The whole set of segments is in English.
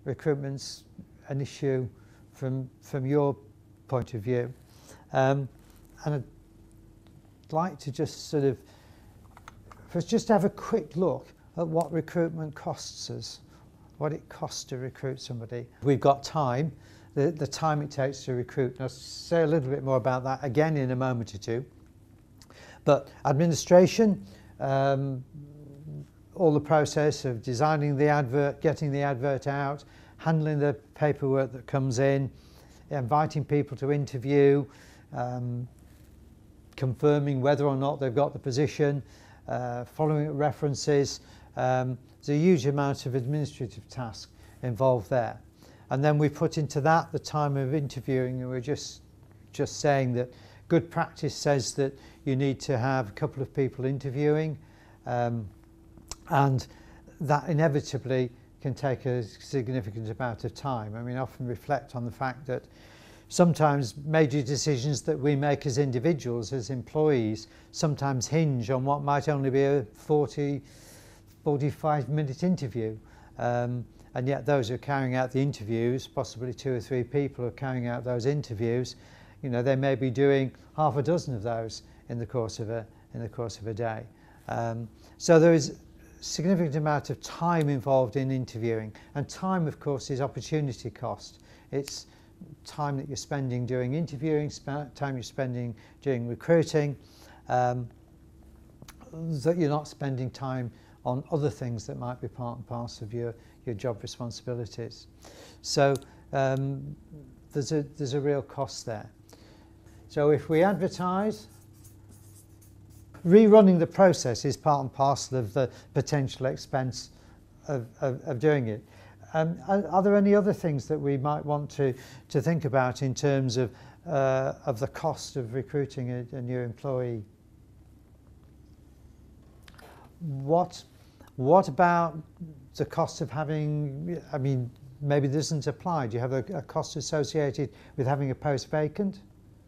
recruitment's an issue from your point of view. And I'd like to just sort of just have a quick look at what recruitment costs us, what it costs to recruit somebody. We've got time, the time it takes to recruit. And I'll say a little bit more about that again in a moment or two. But administration, all the process of designing the advert, getting the advert out, handling the paperwork that comes in, inviting people to interview, confirming whether or not they've got the position, following up references. There's a huge amount of administrative task involved there. And then we put into that the time of interviewing, and we're just saying that good practice says that you need to have a couple of people interviewing, and that inevitably can take a significant amount of time. I mean, I often reflect on the fact that sometimes major decisions that we make as individuals, as employees, sometimes hinge on what might only be a 45-minute interview. And yet those who are carrying out the interviews, possibly 2 or 3 people who are carrying out those interviews, you know, they may be doing half a dozen of those in the course of a day. So there is a significant amount of time involved in interviewing, and time, of course, is opportunity cost. It's time that you're spending doing interviewing, time you're spending doing recruiting, that you're not spending time on other things that might be part and parcel of your job responsibilities. So there's a real cost there. So if we advertise, rerunning the process is part and parcel of the potential expense of doing it. Are there any other things that we might want to think about in terms of the cost of recruiting a new employee? What about the cost of having, I mean, maybe this doesn't apply. Do you have a cost associated with having a post vacant?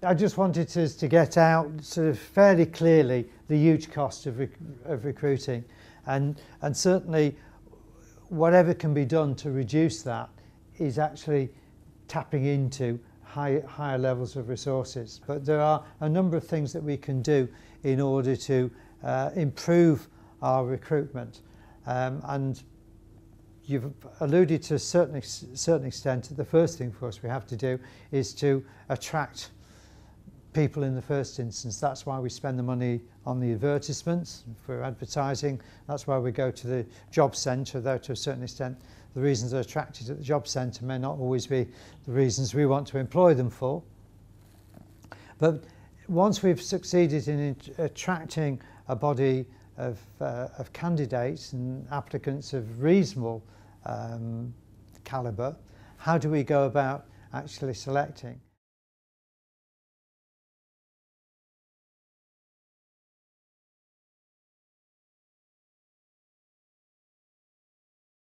I just wanted to get out sort of fairly clearly the huge cost of recruiting, and certainly whatever can be done to reduce that is actually tapping into higher levels of resources. But there are a number of things that we can do in order to improve our recruitment, and you've alluded to a certain extent that the first thing for us we have to do is to attract people in the first instance. That's why we spend the money on the advertisements for advertising. That's why we go to the job centre, though to a certain extent the reasons they're attracted at the job centre may not always be the reasons we want to employ them for. But once we've succeeded in attracting a body of candidates and applicants of reasonable calibre, how do we go about actually selecting?